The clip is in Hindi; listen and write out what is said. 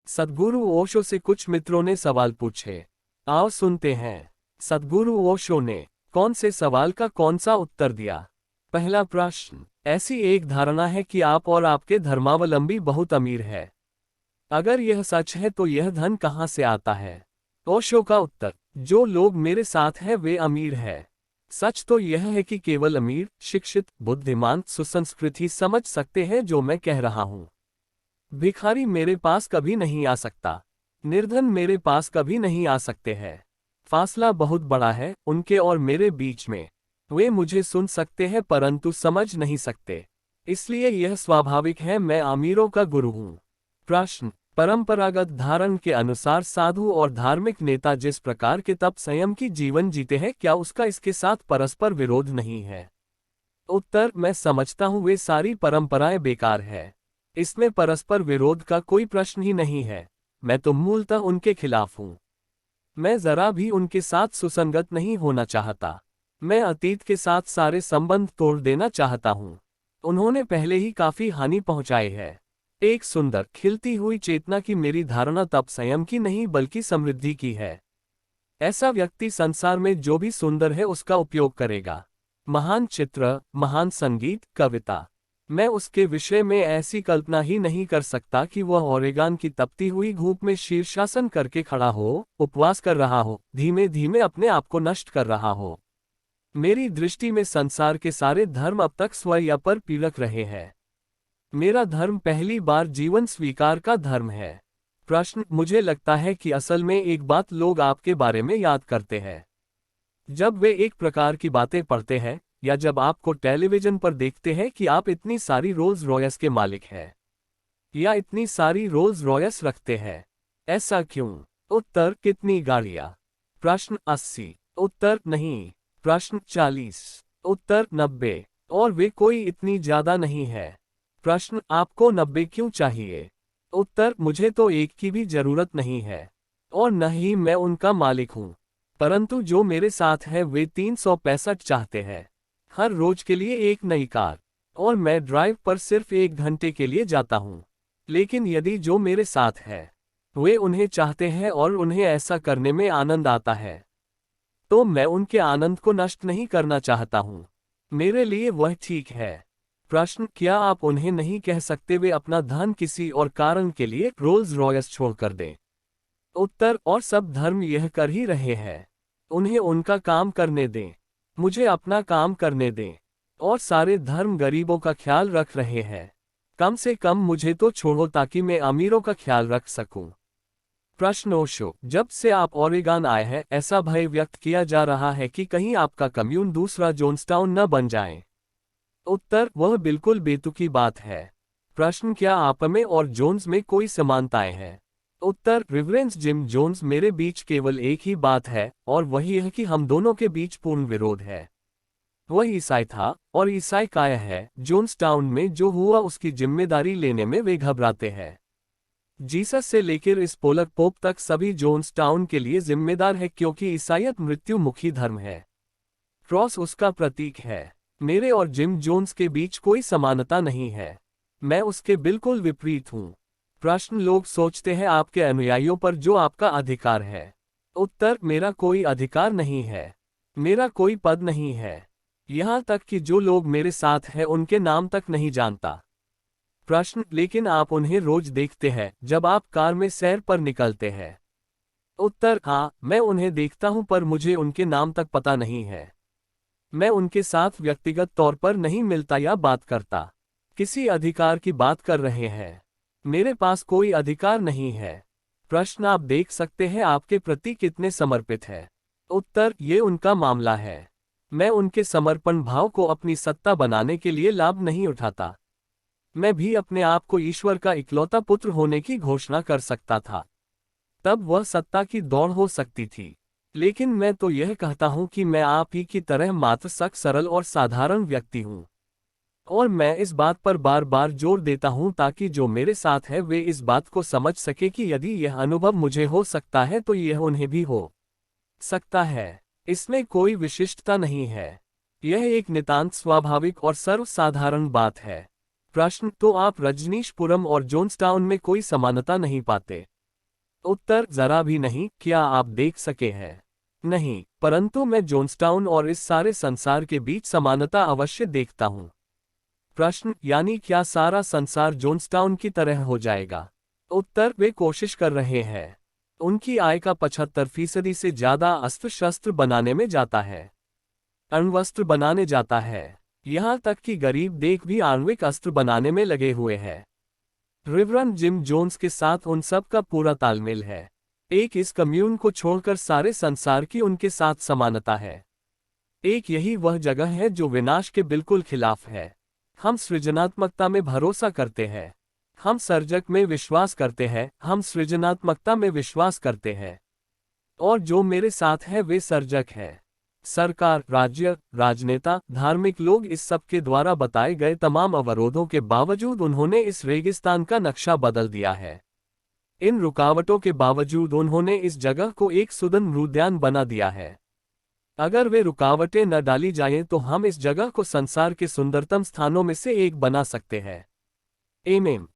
सद्गुरु ओशो से कुछ मित्रों ने सवाल पूछे। आओ सुनते हैं। सद्गुरु ओशो ने कौन से सवाल का कौन सा उत्तर दिया। पहला प्रश्न, ऐसी एक धारणा है कि आप और आपके धर्मावलंबी बहुत अमीर है। अगर यह सच है तो यह धन कहाँ से आता है। ओशो का उत्तर, जो लोग मेरे साथ हैं वे अमीर है। सच तो यह है कि केवल अमीर, शिक्षित, बुद्धिमान, सुसंस्कृत ही समझ सकते हैं जो मैं कह रहा हूँ। भिखारी मेरे पास कभी नहीं आ सकता। निर्धन मेरे पास कभी नहीं आ सकते हैं। फासला बहुत बड़ा है उनके और मेरे बीच में। वे मुझे सुन सकते हैं परंतु समझ नहीं सकते। इसलिए यह स्वाभाविक है मैं अमीरों का गुरु हूँ। प्रश्न, परंपरागत धारण के अनुसार साधु और धार्मिक नेता जिस प्रकार के तप संयम की जीवन जीते हैं क्या उसका इसके साथ परस्पर विरोध नहीं है। उत्तर, मैं समझता हूँ वे सारी परंपराएं बेकार है। इसमें परस्पर विरोध का कोई प्रश्न ही नहीं है। मैं तो मूलतः उनके खिलाफ हूँ। मैं जरा भी उनके साथ सुसंगत नहीं होना चाहता। मैं अतीत के साथ सारे संबंध तोड़ देना चाहता हूँ। उन्होंने पहले ही काफी हानि पहुंचाई है। एक सुंदर खिलती हुई चेतना की मेरी धारणा तप संयम की नहीं बल्कि समृद्धि की है। ऐसा व्यक्ति संसार में जो भी सुंदर है उसका उपयोग करेगा। महान चित्र, महान संगीत, कविता, मैं उसके विषय में ऐसी कल्पना ही नहीं कर सकता कि वह ओरेगान की तपती हुई धूप में शीर्षासन करके खड़ा हो, उपवास कर रहा हो, धीमे धीमे अपने आप को नष्ट कर रहा हो। मेरी दृष्टि में संसार के सारे धर्म अब तक स्वया पर पीड़क रहे हैं। मेरा धर्म पहली बार जीवन स्वीकार का धर्म है। प्रश्न, मुझे लगता है कि असल में एक बात लोग आपके बारे में याद करते हैं। जब वे एक प्रकार की बातें पढ़ते हैं या जब आपको टेलीविजन पर देखते हैं कि आप इतनी सारी रोल्स रॉयस के मालिक हैं या इतनी सारी रोल्स रॉयस रखते हैं। ऐसा क्यों। उत्तर, कितनी गाड़ियां। प्रश्न 80। उत्तर, नहीं। प्रश्न 40। उत्तर, 90। और वे कोई इतनी ज्यादा नहीं है। प्रश्न, आपको 90 क्यों चाहिए। उत्तर, मुझे तो एक की भी जरूरत नहीं है और न ही मैं उनका मालिक हूं। परंतु जो मेरे साथ है वे 365 चाहते हैं। हर रोज के लिए एक नई कार। और मैं ड्राइव पर सिर्फ 1 घंटे के लिए जाता हूं। लेकिन यदि जो मेरे साथ है वे उन्हें चाहते हैं और उन्हें ऐसा करने में आनंद आता है तो मैं उनके आनंद को नष्ट नहीं करना चाहता हूं। मेरे लिए वह ठीक है। प्रश्न, क्या आप उन्हें नहीं कह सकते वे अपना धन किसी और कारण के लिए रोल्स रॉयस छोड़कर दें। उत्तर, और सब धर्म यह कर ही रहे हैं। उन्हें उनका काम करने दें। मुझे अपना काम करने दें। और सारे धर्म गरीबों का ख्याल रख रहे हैं। कम से कम मुझे तो छोड़ो ताकि मैं अमीरों का ख्याल रख सकूं। प्रश्न, ओशो, जब से आप ओरेगन आए हैं ऐसा भय व्यक्त किया जा रहा है कि कहीं आपका कम्यून दूसरा जोन्सटाउन न बन जाए। उत्तर, वह बिल्कुल बेतुकी बात है। प्रश्न, क्या आप में और जोन्स में कोई समानताएं हैं। उत्तर, रिवरेंस जिम जोन्स मेरे बीच केवल एक ही बात है और वही है कि हम दोनों के बीच पूर्ण विरोध है। वह ईसाई था और ईसाई काय है। जोन्सटाउन में जो हुआ उसकी जिम्मेदारी लेने में वे घबराते हैं। जीसस से लेकर इस पोलक पोप तक सभी जोन्सटाउन के लिए जिम्मेदार है क्योंकि ईसाईयत मृत्युमुखी धर्म है। क्रॉस उसका प्रतीक है। मेरे और जिम जोन्स के बीच कोई समानता नहीं है। मैं उसके बिल्कुल विपरीत हूँ। प्रश्न, लोग सोचते हैं आपके अनुयायियों पर जो आपका अधिकार है। उत्तर, मेरा कोई अधिकार नहीं है। मेरा कोई पद नहीं है। यहाँ तक कि जो लोग मेरे साथ हैं उनके नाम तक नहीं जानता। प्रश्न, लेकिन आप उन्हें रोज देखते हैं जब आप कार में सैर पर निकलते हैं। उत्तर, हाँ, मैं उन्हें देखता हूं पर मुझे उनके नाम तक पता नहीं है। मैं उनके साथ व्यक्तिगत तौर पर नहीं मिलता या बात करता। किसी अधिकार की बात कर रहे हैं। मेरे पास कोई अधिकार नहीं है। प्रश्न, आप देख सकते हैं आपके प्रति कितने समर्पित है। उत्तर, ये उनका मामला है। मैं उनके समर्पण भाव को अपनी सत्ता बनाने के लिए लाभ नहीं उठाता। मैं भी अपने आप को ईश्वर का इकलौता पुत्र होने की घोषणा कर सकता था। तब वह सत्ता की दौड़ हो सकती थी। लेकिन मैं तो यह कहता हूं कि मैं आप ही की तरह मात्र सक सरल और साधारण व्यक्ति हूं। और मैं इस बात पर बार बार जोर देता हूं ताकि जो मेरे साथ है वे इस बात को समझ सके कि यदि यह अनुभव मुझे हो सकता है तो यह उन्हें भी हो सकता है। इसमें कोई विशिष्टता नहीं है। यह एक नितांत स्वाभाविक और सर्वसाधारण बात है। प्रश्न, तो आप रजनीशपुरम और जोन्सटाउन में कोई समानता नहीं पाते। उत्तर जरा भी नहीं, क्या आप देख सके हैं? नहीं, परंतु मैं जोन्सटाउन और इस सारे संसार के बीच समानता अवश्य देखता हूँ। प्रश्न, यानी क्या सारा संसार जोन्सटाउन की तरह हो जाएगा? उत्तर, वे कोशिश कर रहे हैं। उनकी आय का 75% से ज्यादा अस्त्र शस्त्र बनाने में जाता है, अण्वस्त्र बनाने जाता है। यहाँ तक कि गरीब देश भी आणविक अस्त्र बनाने में लगे हुए हैं। रिवरन जिम जोन्स के साथ उन सब का पूरा तालमेल है। एक इस कम्यून को छोड़कर सारे संसार की उनके साथ समानता है। एक यही वह जगह है जो विनाश के बिल्कुल खिलाफ है। हम सृजनात्मकता में भरोसा करते हैं। हम सर्जक में विश्वास करते हैं, हम सृजनात्मकता में विश्वास करते हैं। और जो मेरे साथ है वे सर्जक हैं। सरकार, राज्य, राजनेता, धार्मिक लोग, इस सब के द्वारा बताए गए तमाम अवरोधों के बावजूद उन्होंने इस रेगिस्तान का नक्शा बदल दिया है। इन रुकावटों के बावजूद उन्होंने इस जगह को एक सुंदर उद्यान बना दिया है। अगर वे रुकावटें न डाली जाएं तो हम इस जगह को संसार के सुंदरतम स्थानों में से एक बना सकते हैं। आमीन।